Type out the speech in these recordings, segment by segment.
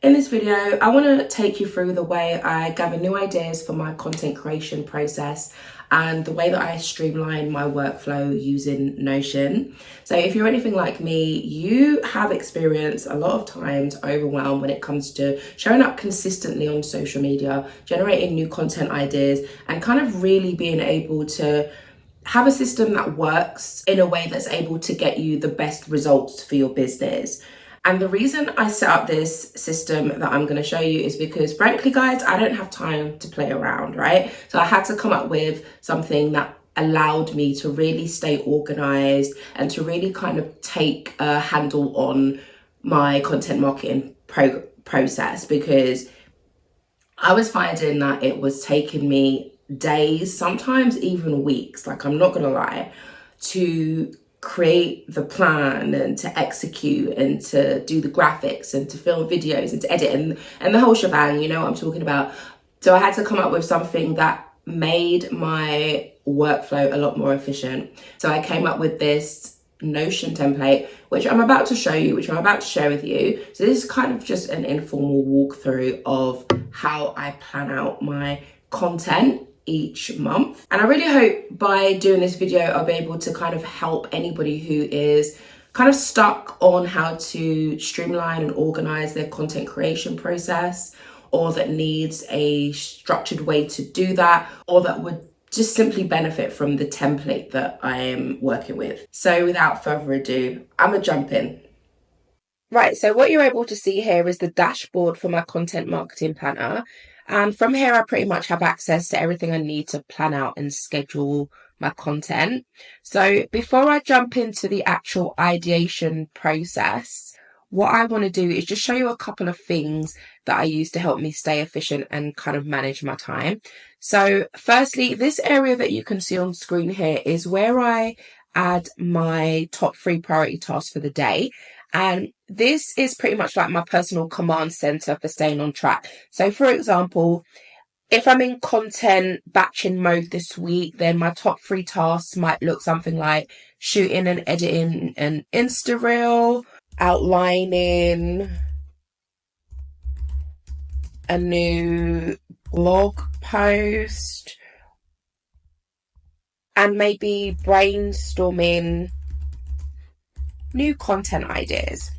In this video, I want to take you through the way I gather new ideas for my content creation process and the way that I streamline my workflow using Notion. So if you're anything like me, you have experienced a lot of times overwhelmed when it comes to showing up consistently on social media, generating new content ideas, and kind of really being able to have a system that works in a way that's able to get you the best results for your business. And the reason I set up this system that I'm going to show you is because, frankly, guys, I don't have time to play around, right? So I had to come up with something that allowed me to really stay organized and to really kind of take a handle on my content marketing process, because I was finding that it was taking me days, sometimes even weeks, like I'm not going to lie, to create the plan and to execute and to do the graphics and to film videos and to edit and the whole shebang, you know what I'm talking about. So I had to come up with something that made my workflow a lot more efficient. So I came up with this Notion template, which I'm about to show you, which I'm about to share with you. So this is kind of just an informal walkthrough of how I plan out my content each month. And I really hope by doing this video, I'll be able to kind of help anybody who is kind of stuck on how to streamline and organize their content creation process, or that needs a structured way to do that, or that would just simply benefit from the template that I am working with. So without further ado, I'm gonna jump in. Right, so what you're able to see here is the dashboard for my content marketing planner. And from here, I pretty much have access to everything I need to plan out and schedule my content. So before I jump into the actual ideation process, what I want to do is just show you a couple of things that I use to help me stay efficient and kind of manage my time. So firstly, this area that you can see on screen here is where I add my top 3 priority tasks for the day. And this is pretty much like my personal command center for staying on track. So for example, if I'm in content batching mode this week, then my top 3 tasks might look something like shooting and editing an Insta reel, outlining a new blog post, and maybe brainstorming new content ideas.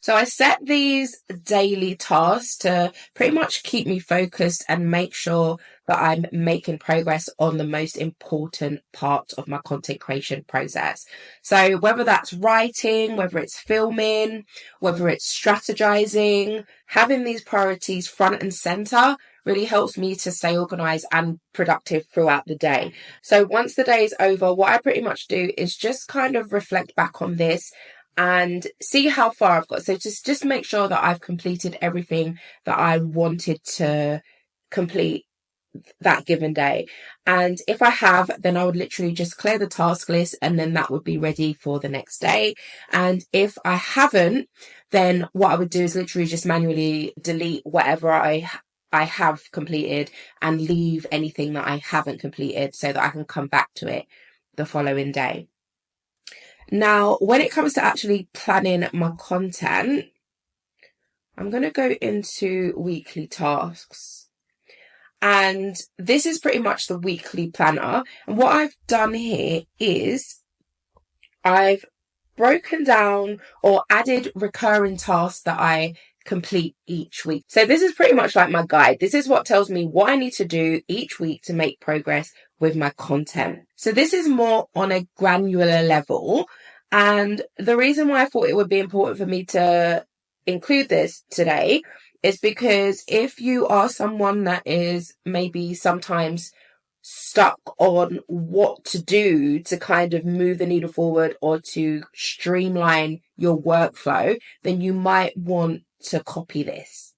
So I set these daily tasks to pretty much keep me focused and make sure that I'm making progress on the most important part of my content creation process. So whether that's writing, whether it's filming, whether it's strategizing, having these priorities front and center really helps me to stay organized and productive throughout the day. So once the day is over, what I pretty much do is just kind of reflect back on this and see how far I've got. So just make sure that I've completed everything that I wanted to complete that given day. And if I have, then I would literally just clear the task list, and then that would be ready for the next day. And if I haven't, then what I would do is literally just manually delete whatever I have completed and leave anything that I haven't completed so that I can come back to it the following day. Now, when it comes to actually planning my content, I'm going to go into weekly tasks. And this is pretty much the weekly planner. And what I've done here is I've broken down or added recurring tasks that I complete each week. So this is pretty much like my guide. This is what tells me what I need to do each week to make progress with my content. So this is more on a granular level. And the reason why I thought it would be important for me to include this today is because if you are someone that is maybe sometimes stuck on what to do to kind of move the needle forward or to streamline your workflow, then you might want to copy this,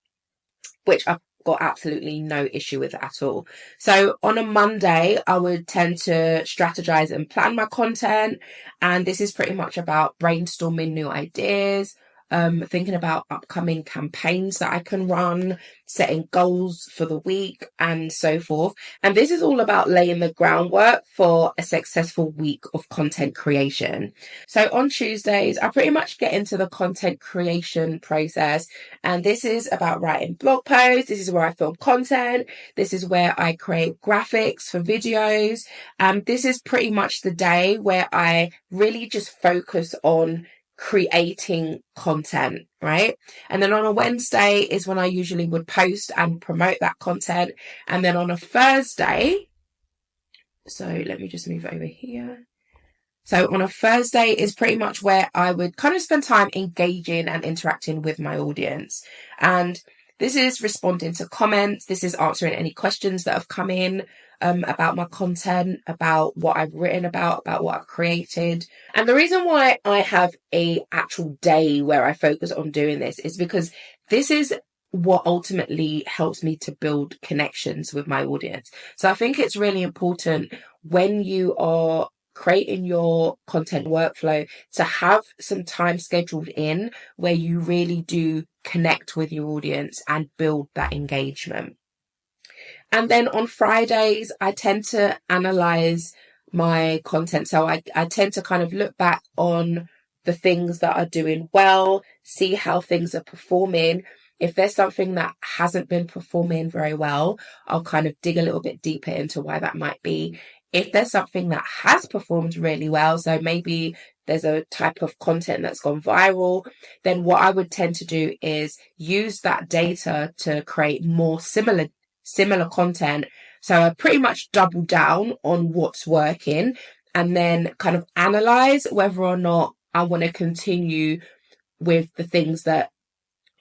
which I've got absolutely no issue with at all. So on a Monday, I would tend to strategize and plan my content. And this is pretty much about brainstorming new ideas, thinking about upcoming campaigns that I can run, setting goals for the week and so forth. And this is all about laying the groundwork for a successful week of content creation. So on Tuesdays, I pretty much get into the content creation process. And this is about writing blog posts. This is where I film content. This is where I create graphics for videos. This is pretty much the day where I really just focus on creating content, right? And then on a Wednesday is when I usually would post and promote that content. And then on a Thursday, so let me just move over here. So on a Thursday is pretty much where I would kind of spend time engaging and interacting with my audience. And this is responding to comments. This is answering any questions that have come in about my content, about what I've written about what I've created. And the reason why I have a actual day where I focus on doing this is because this is what ultimately helps me to build connections with my audience. So I think it's really important when you are creating your content workflow to have some time scheduled in where you really do connect with your audience and build that engagement. And then on Fridays, I tend to analyze my content. So I tend to kind of look back on the things that are doing well, see how things are performing. If there's something that hasn't been performing very well, I'll kind of dig a little bit deeper into why that might be. If there's something that has performed really well, so maybe there's a type of content that's gone viral, then what I would tend to do is use that data to create more similar content. So I pretty much double down on what's working and then kind of analyze whether or not I want to continue with the things that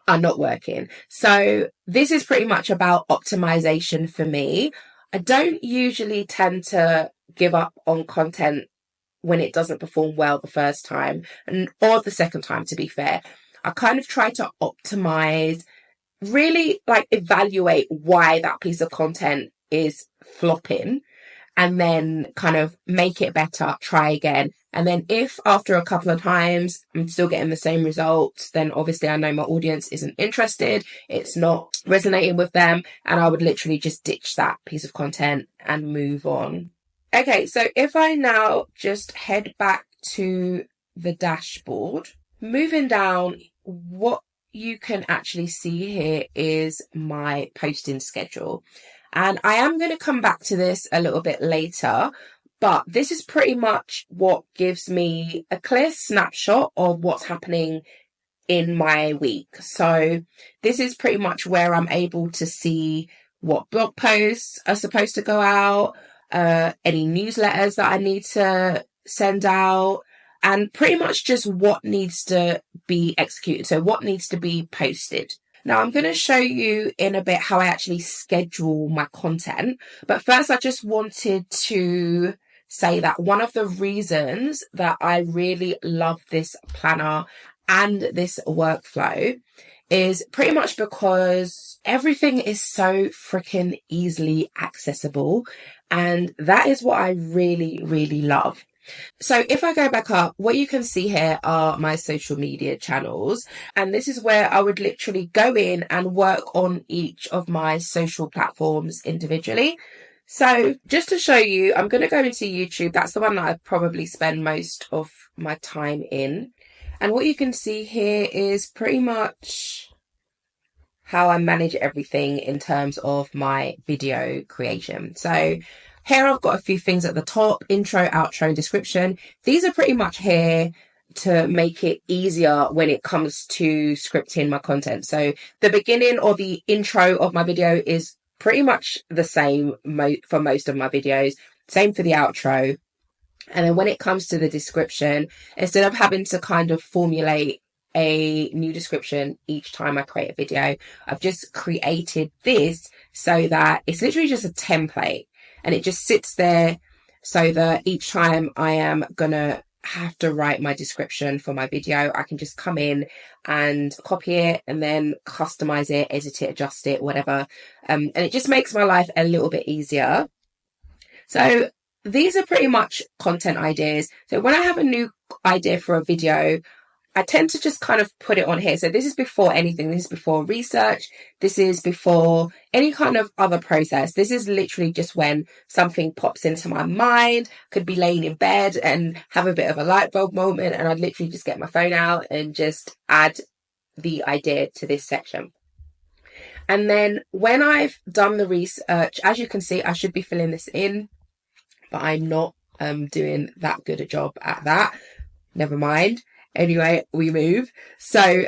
are not working. So this is pretty much about optimization for me. I don't usually tend to give up on content when it doesn't perform well the first time or the second time, to be fair. I kind of try to optimize, really like evaluate why that piece of content is flopping and then kind of make it better, try again. And then if after a couple of times I'm still getting the same results, then obviously I know my audience isn't interested. It's not resonating with them. And I would literally just ditch that piece of content and move on. Okay, so if I now just head back to the dashboard, moving down, what you can actually see here is my posting schedule. And I am going to come back to this a little bit later, but this is pretty much what gives me a clear snapshot of what's happening in my week. So this is pretty much where I'm able to see what blog posts are supposed to go out, any newsletters that I need to send out, and pretty much just what needs to be executed. So what needs to be posted. Now I'm going to show you in a bit how I actually schedule my content. But first, I just wanted to say that one of the reasons that I really love this planner and this workflow is pretty much because everything is so freaking easily accessible. And that is what I really, really love. So if I go back up, what you can see here are my social media channels. And this is where I would literally go in and work on each of my social platforms individually. So just to show you, I'm going to go into YouTube. That's the one that I probably spend most of my time in. And what you can see here is pretty much how I manage everything in terms of my video creation. So here I've got a few things at the top: intro, outro, and description. These are pretty much here to make it easier when it comes to scripting my content. So the beginning or the intro of my video is pretty much the same for most of my videos. Same for the outro. And then when it comes to the description, instead of having to kind of formulate a new description each time I create a video, I've just created this so that it's literally just a template. And it just sits there so that each time I am going to have to write my description for my video, I can just come in and copy it and then customize it, edit it, adjust it, whatever. And it just makes my life a little bit easier. So these are pretty much content ideas. So when I have a new idea for a video, I tend to just kind of put it on here. So this is before anything. This is before research. This is before any kind of other process. This is literally just when something pops into my mind. Could be laying in bed and have a bit of a light bulb moment, and I'd literally just get my phone out and just add the idea to this section. And then when I've done the research, as you can see, I should be filling this in, but I'm not doing that good a job at that. Never mind. Anyway, we move. So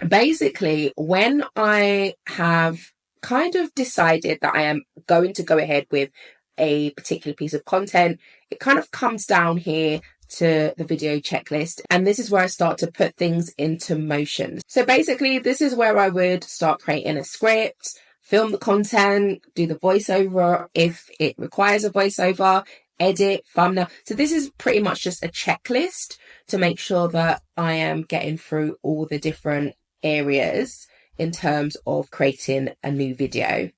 basically, when I have kind of decided that I am going to go ahead with a particular piece of content, it kind of comes down here to the video checklist, and this is where I start to put things into motion. So basically, this is where I would start creating a script, film the content, do the voiceover if it requires a voiceover, edit, thumbnail. So this is pretty much just a checklist to make sure that I am getting through all the different areas in terms of creating a new video.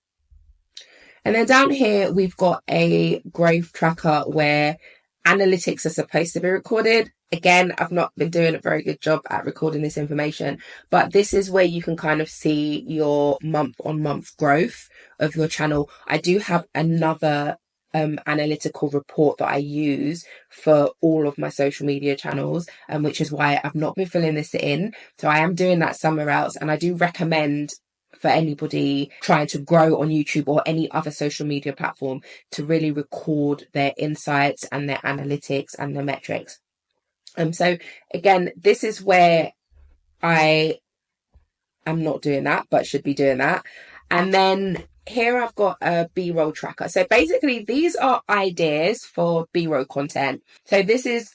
And then down here, we've got a growth tracker where analytics are supposed to be recorded. Again, I've not been doing a very good job at recording this information, but this is where you can kind of see your month-on-month growth of your channel. I do have another analytical report that I use for all of my social media channels, which is why I've not been filling this in. So I am doing that somewhere else, and I do recommend for anybody trying to grow on YouTube or any other social media platform to really record their insights and their analytics and their metrics. So again, this is where I am not doing that, but should be doing that. And then here I've got a B-roll tracker. So basically these are ideas for B-roll content. So this is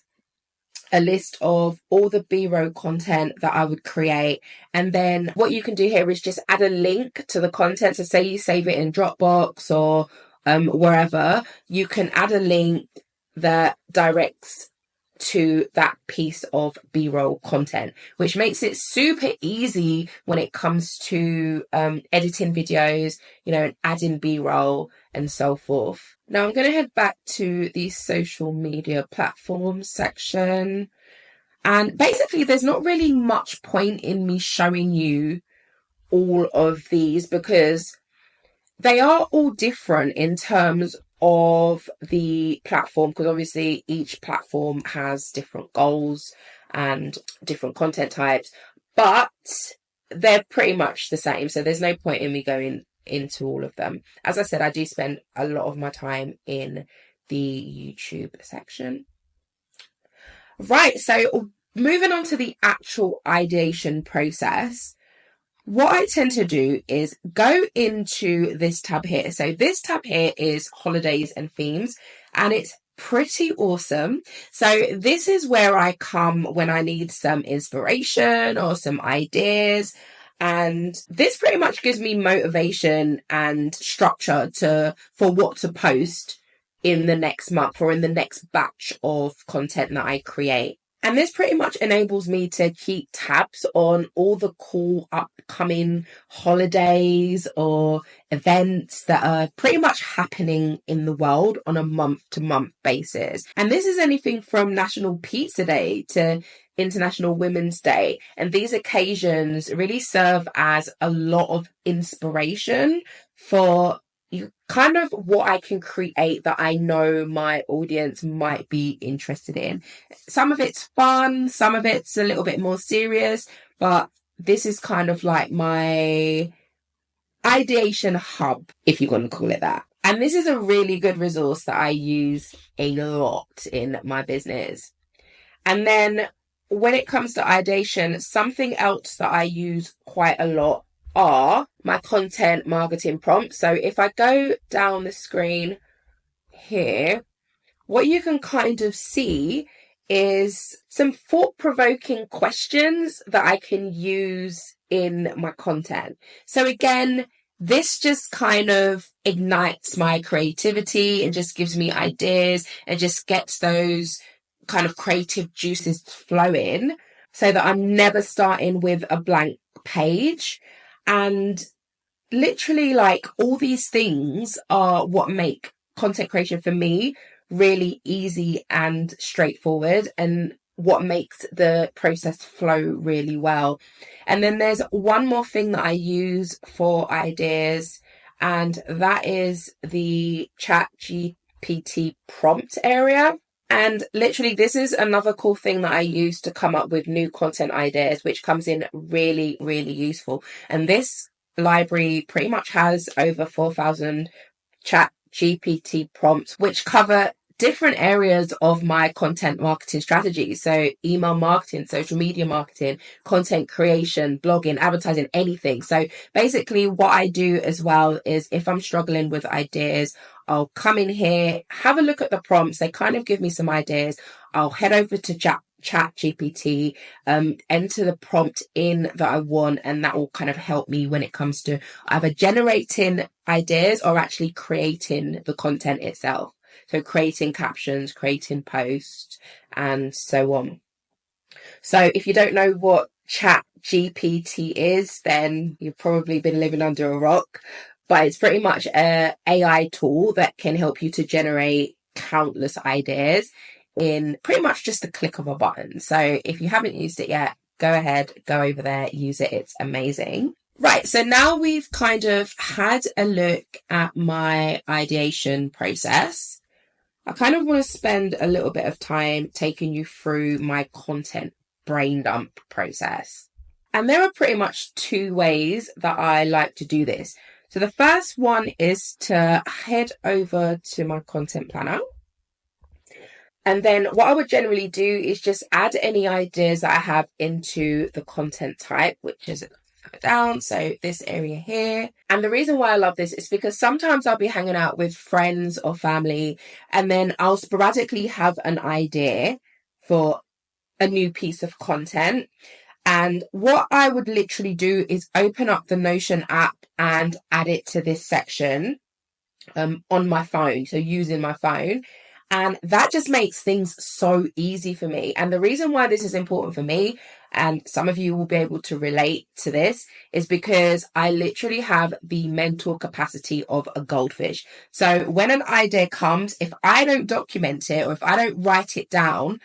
a list of all the B-roll content that I would create. And then what you can do here is just add a link to the content. So say you save it in Dropbox or wherever, you can add a link that directs to that piece of B-roll content, which makes it super easy when it comes to editing videos, and adding B-roll and so forth. Now I'm going to head back to the social media platforms section, and basically there's not really much point in me showing you all of these because they are all different in terms of the platform, because obviously each platform has different goals and different content types, but they're pretty much the same. So there's no point in me going into all of them. As I said, I do spend a lot of my time in the YouTube section. Right, so moving on to the actual ideation process. What I tend to do is go into this tab here. So this tab here is holidays and themes, and it's pretty awesome. So this is where I come when I need some inspiration or some ideas. And this pretty much gives me motivation and structure for what to post in the next month or in the next batch of content that I create. And this pretty much enables me to keep tabs on all the cool upcoming holidays or events that are pretty much happening in the world on a month-to-month basis. And this is anything from National Pizza Day to International Women's Day. And these occasions really serve as a lot of inspiration for kind of what I can create that I know my audience might be interested in. Some of it's fun, some of it's a little bit more serious, but this is kind of like my ideation hub, if you want to call it that. And this is a really good resource that I use a lot in my business. And then when it comes to ideation, something else that I use quite a lot are my content marketing prompts. So if I go down the screen here, what you can kind of see is some thought-provoking questions that I can use in my content. So again, this just kind of ignites my creativity and just gives me ideas and just gets those kind of creative juices flowing so that I'm never starting with a blank page. And literally, like, all these things are what make content creation for me really easy and straightforward. And what makes the process flow really well. And then there's one more thing that I use for ideas, and that is the ChatGPT prompt area. And literally, this is another cool thing that I use to come up with new content ideas, which comes in really, really useful. And this library pretty much has over 4,000 ChatGPT prompts, which cover different areas of my content marketing strategy. So email marketing, social media marketing, content creation, blogging, advertising, anything. So basically what I do as well is if I'm struggling with ideas, I'll come in here, have a look at the prompts. They kind of give me some ideas. I'll head over to ChatGPT, enter the prompt in that I want, and that will kind of help me when it comes to either generating ideas or actually creating the content itself. So creating captions, creating posts, and so on. So if you don't know what ChatGPT is, then you've probably been living under a rock. But it's pretty much an AI tool that can help you to generate countless ideas in pretty much just the click of a button. So if you haven't used it yet, go ahead, go over there, use it. It's amazing. Right, so now we've kind of had a look at my ideation process. I kind of want to spend a little bit of time taking you through my content brain dump process. And there are pretty much two ways that I like to do this. So the first one is to head over to my content planner. And then what I would generally do is just add any ideas that I have into the content type, which is down. So this area here. And the reason why I love this is because sometimes I'll be hanging out with friends or family, and then I'll sporadically have an idea for a new piece of content. And what I would literally do is open up the Notion app and add it to this section on my phone. So using my phone. And that just makes things so easy for me. And the reason why this is important for me, and some of you will be able to relate to this, is because I literally have the mental capacity of a goldfish. So when an idea comes, if I don't document it or if I don't write it down,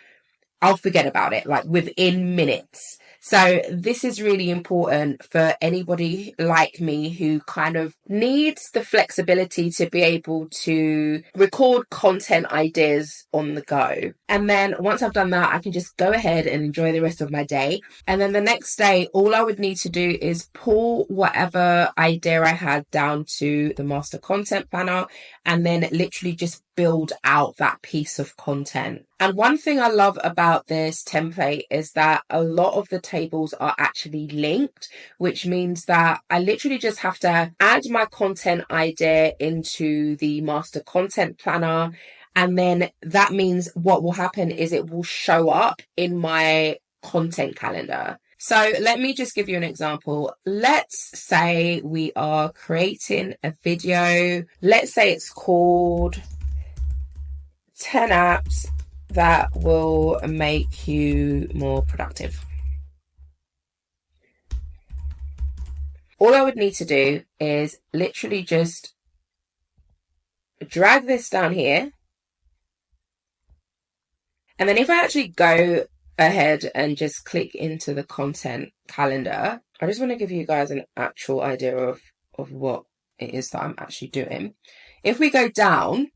I'll forget about it like within minutes. So this is really important for anybody like me who kind of needs the flexibility to be able to record content ideas on the go. And then once I've done that, I can just go ahead and enjoy the rest of my day. And then the next day, all I would need to do is pull whatever idea I had down to the master content planner and then literally just build out that piece of content. And one thing I love about this template is that a lot of the tables are actually linked, which means that I literally just have to add my content idea into the master content planner. And then that means what will happen is it will show up in my content calendar. So let me just give you an example. Let's say we are creating a video. Let's say it's called 10 apps that will make you more productive. All I would need to do is literally just drag this down here. And then if I actually go ahead and just click into the content calendar, I just want to give you guys an actual idea of what it is that I'm actually doing. If we go down,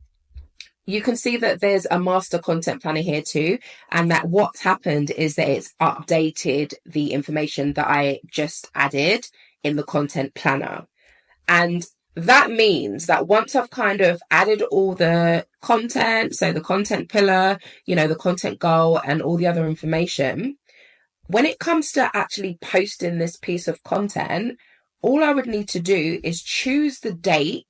you can see that there's a master content planner here too, and that what's happened is that it's updated the information that I just added in the content planner. And that means that once I've kind of added all the content, so the content pillar, the content goal and all the other information, when it comes to actually posting this piece of content, all I would need to do is choose the date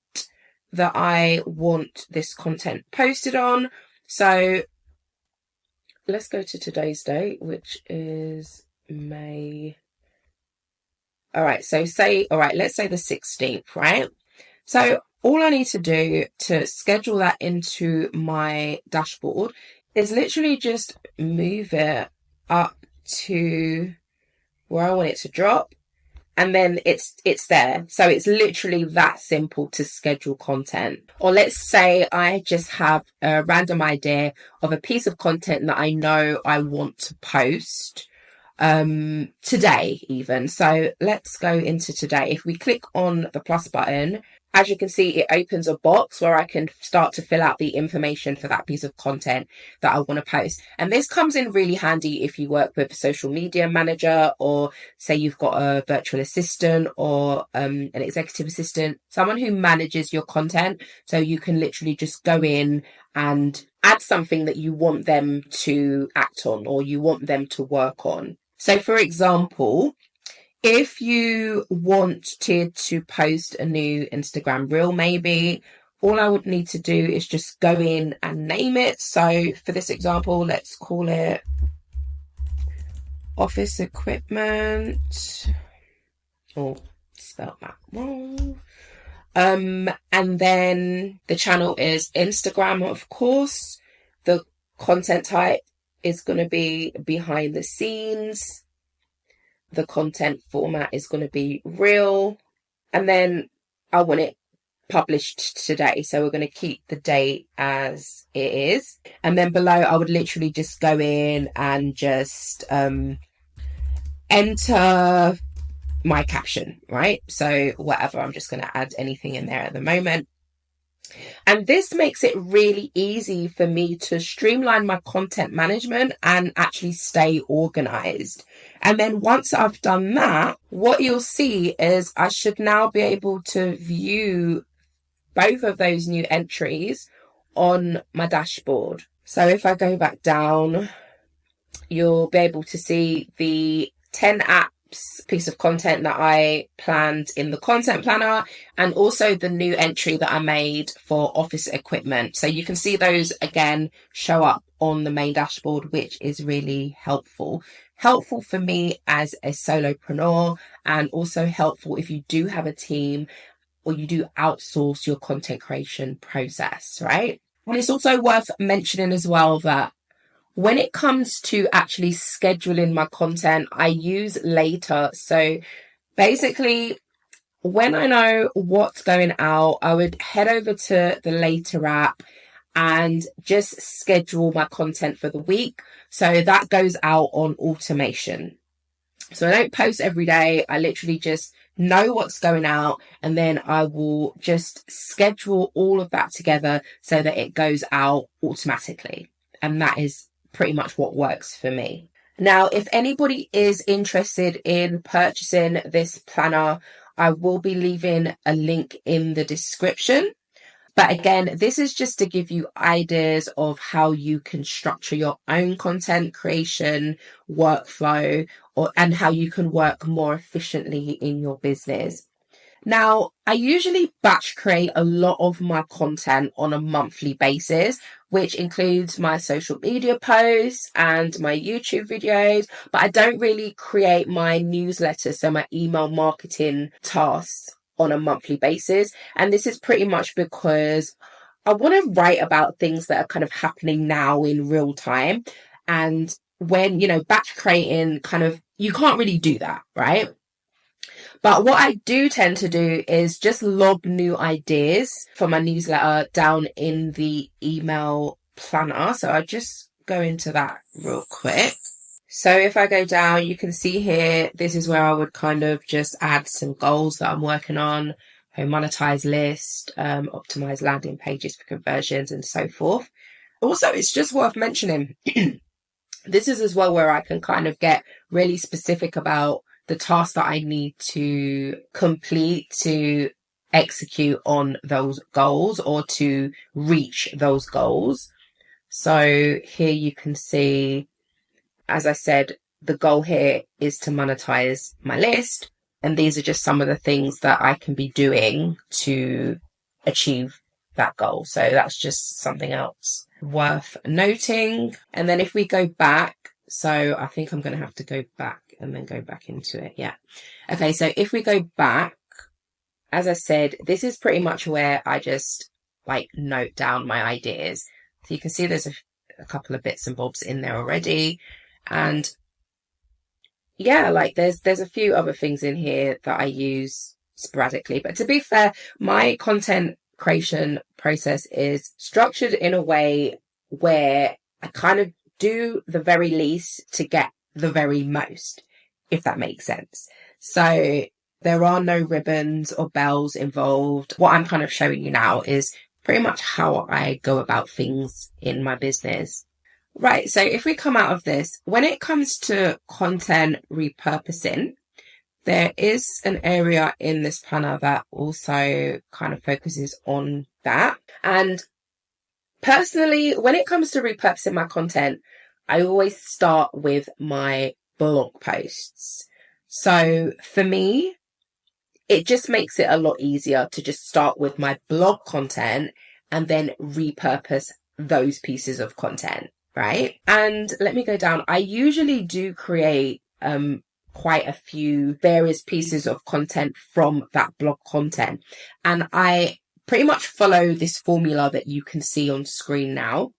that I want this content posted on. So let's go to today's date, which is May. All right. So let's say the 16th, right? So all I need to do to schedule that into my dashboard is literally just move it up to where I want it to drop. and then it's there. So it's literally that simple to schedule content. Or let's say I just have a random idea of a piece of content that I know I want to post today even. So let's go into today. If we click on the plus button, as you can see, it opens a box where I can start to fill out the information for that piece of content that I want to post. And this comes in really handy if you work with a social media manager, or say you've got a virtual assistant or an executive assistant, someone who manages your content. So you can literally just go in and add something that you want them to act on or you want them to work on. So for example, if you wanted to post a new Instagram reel, maybe, all I would need to do is just go in and name it. So for this example, let's call it office equipment. Oh, spelled that wrong. And then the channel is Instagram, of course. The content type is going to be behind the scenes. The content format is going to be reel, and then I want it published today. So we're going to keep the date as it is. And then below, I would literally just go in and just enter my caption, right? So whatever, I'm just going to add anything in there at the moment. And this makes it really easy for me to streamline my content management and actually stay organized. And then once I've done that, what you'll see is I should now be able to view both of those new entries on my dashboard. So if I go back down, you'll be able to see the 10 apps piece of content that I planned in the content planner, and also the new entry that I made for office equipment. So you can see those again show up on the main dashboard, which is really helpful for me as a solopreneur, and also helpful if you do have a team or you do outsource your content creation process, right? And it's also worth mentioning as well that when it comes to actually scheduling my content, I use Later. So basically, when I know what's going out, I would head over to the Later app and just schedule my content for the week. So that goes out on automation. So I don't post every day. I literally just know what's going out, and then I will just schedule all of that together so that it goes out automatically. And that is pretty much what works for me. Now, if anybody is interested in purchasing this planner, I will be leaving a link in the description. But again, this is just to give you ideas of how you can structure your own content creation workflow, and how you can work more efficiently in your business. Now, I usually batch create a lot of my content on a monthly basis, which includes my social media posts and my YouTube videos, but I don't really create my newsletter, so my email marketing tasks, on a monthly basis. And this is pretty much because I want to write about things that are kind of happening now in real time. And when, batch creating, you can't really do that, right? But what I do tend to do is just log new ideas for my newsletter down in the email planner. So I'll just go into that real quick. So if I go down, you can see here, this is where I would kind of just add some goals that I'm working on, monetize list, optimize landing pages for conversions and so forth. Also, it's just worth mentioning, this is as well where I can kind of get really specific about the tasks that I need to complete to execute on those goals or to reach those goals. So here you can see, as I said, the goal here is to monetize my list. And these are just some of the things that I can be doing to achieve that goal. So that's just something else worth noting. And then if we go back, so I think I'm going to have to go back and then go back into it. Yeah. Okay. So if we go back, as I said, this is pretty much where I just note down my ideas. So you can see there's a couple of bits and bobs in there already. And yeah, like there's a few other things in here that I use sporadically, but to be fair, my content creation process is structured in a way where I kind of do the very least to get the very most, if that makes sense. So there are no ribbons or bells involved. What I'm kind of showing you now is pretty much how I go about things in my business. Right. So if we come out of this, when it comes to content repurposing, there is an area in this planner that also kind of focuses on that. And personally, when it comes to repurposing my content, I always start with my blog posts. So for me, it just makes it a lot easier to just start with my blog content and then repurpose those pieces of content, right? And let me go down. I usually do create quite a few various pieces of content from that blog content. And I pretty much follow this formula that you can see on screen now.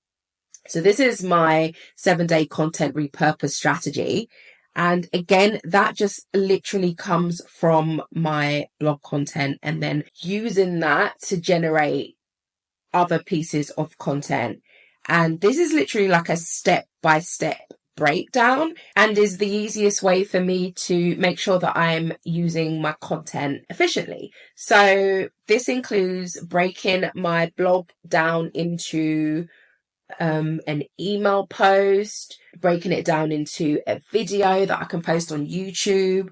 So this is my 7-day content repurpose strategy. And again, that just literally comes from my blog content and then using that to generate other pieces of content. And this is literally like a step-by-step breakdown and is the easiest way for me to make sure that I'm using my content efficiently. So this includes breaking my blog down into an email post, breaking it down into a video that I can post on YouTube,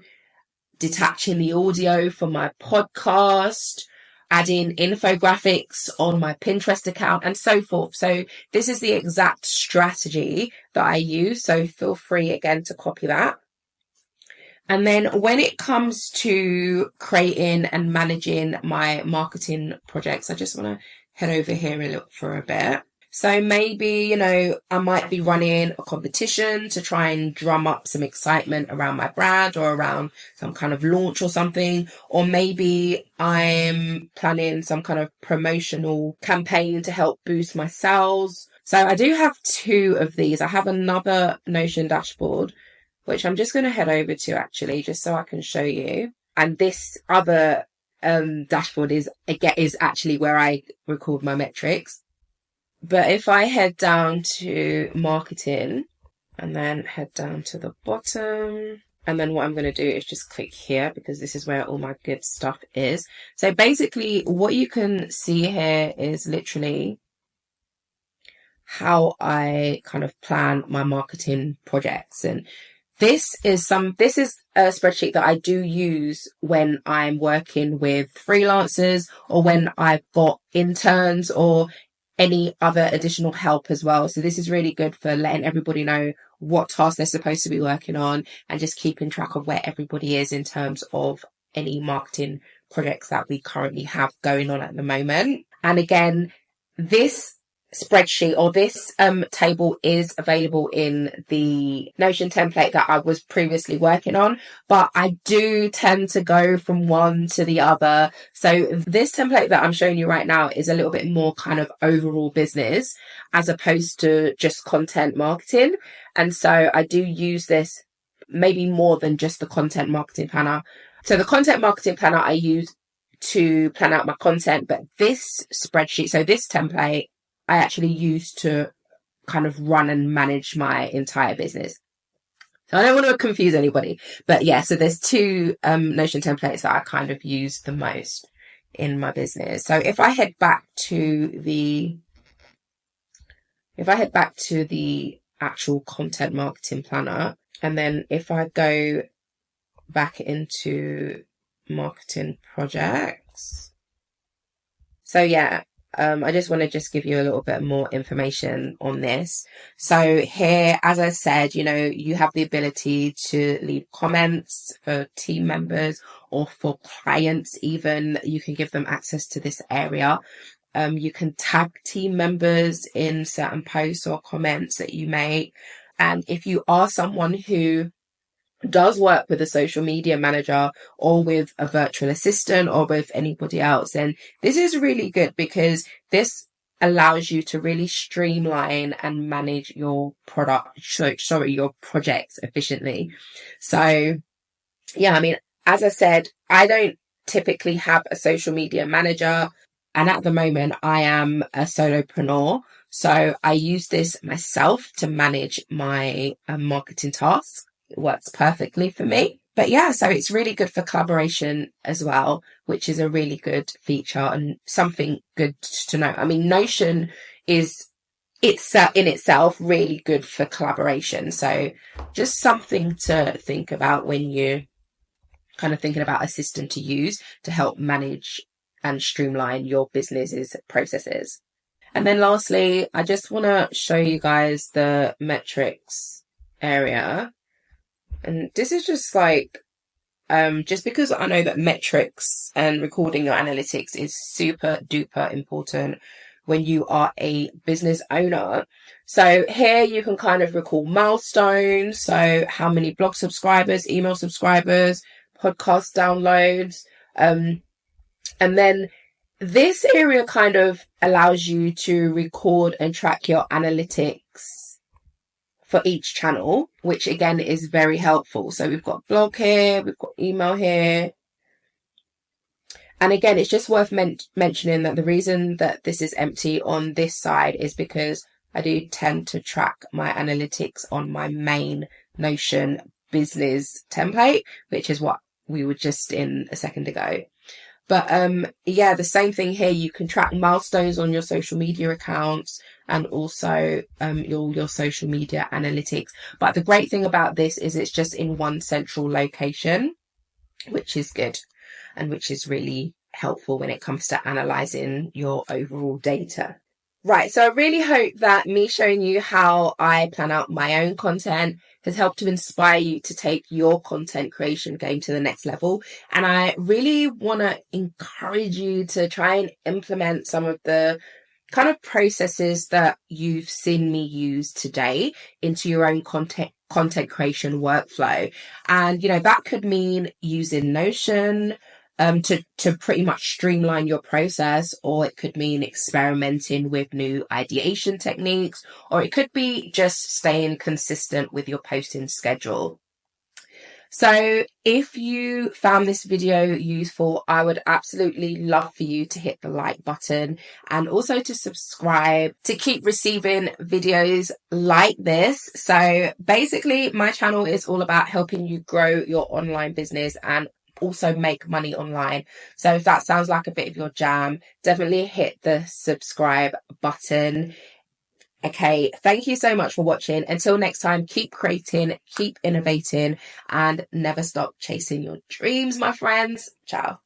detaching the audio from my podcast, adding infographics on my Pinterest account and so forth. So this is the exact strategy that I use. So feel free again to copy that. And then when it comes to creating and managing my marketing projects, I just want to head over here and look for a bit. So maybe, I might be running a competition to try and drum up some excitement around my brand or around some kind of launch or something. Or maybe I'm planning some kind of promotional campaign to help boost my sales. So I do have 2 of these. I have another Notion dashboard, which I'm just going to head over to actually, just so I can show you. And this other dashboard is actually where I record my metrics. But if I head down to marketing and then head down to the bottom, and then what I'm going to do is just click here because this is where all my good stuff is. So basically what you can see here is literally how I kind of plan my marketing projects. And this is a spreadsheet that I do use when I'm working with freelancers or when I've got interns or any other additional help as well. So this is really good for letting everybody know what tasks they're supposed to be working on and just keeping track of where everybody is in terms of any marketing projects that we currently have going on at the moment. And again, this spreadsheet or this table is available in the Notion template that I was previously working on, but I do tend to go from one to the other. So this template that I'm showing you right now is a little bit more kind of overall business as opposed to just content marketing. And so I do use this maybe more than just the content marketing planner. So the content marketing planner I use to plan out my content, but this spreadsheet, so this template, I actually use to kind of run and manage my entire business. So I don't want to confuse anybody, but yeah, so there's 2 Notion templates that I kind of use the most in my business. So if I head back to the actual content marketing planner, and then if I go back into marketing projects, so yeah, I just want to give you a little bit more information on this. So here, as I said, you have the ability to leave comments for team members or for clients even. You can give them access to this area. You can tag team members in certain posts or comments that you make. And if you are someone who does work with a social media manager or with a virtual assistant or with anybody else, then this is really good because this allows you to really streamline and manage your your projects efficiently. So yeah, I mean, as I said, I don't typically have a social media manager. And at the moment, I am a solopreneur. So I use this myself to manage my marketing tasks. It works perfectly for me. But yeah, so it's really good for collaboration as well, which is a really good feature and something good to know. I mean, Notion is in itself really good for collaboration. So just something to think about when you kind of thinking about a system to use to help manage and streamline your business's processes. And then lastly, I just want to show you guys the metrics area. And this is just like, just because I know that metrics and recording your analytics is super duper important when you are a business owner. So here you can kind of record milestones. So how many blog subscribers, email subscribers, podcast downloads. And then this area kind of allows you to record and track your analytics for each channel, which again is very helpful. So we've got blog here, we've got email here. And again, it's just worth mentioning that the reason that this is empty on this side is because I do tend to track my analytics on my main Notion business template, which is what we were just in a second ago. But yeah, the same thing here. You can track milestones on your social media accounts and also your social media analytics. But the great thing about this is it's just in one central location, which is good and which is really helpful when it comes to analyzing your overall data. Right, so I really hope that me showing you how I plan out my own content has helped to inspire you to take your content creation game to the next level. And I really want to encourage you to try and implement some of the kind of processes that you've seen me use today into your own content creation workflow. And, you know, that could mean using Notion, to pretty much streamline your process, or it could mean experimenting with new ideation techniques, or it could be just staying consistent with your posting schedule. So if you found this video useful, I would absolutely love for you to hit the like button and also to subscribe to keep receiving videos like this. So basically, my channel is all about helping you grow your online business and also make money online. So if that sounds like a bit of your jam, definitely hit the subscribe button. Okay, thank you so much for watching. Until next time, keep creating, keep innovating, and never stop chasing your dreams, my friends. Ciao.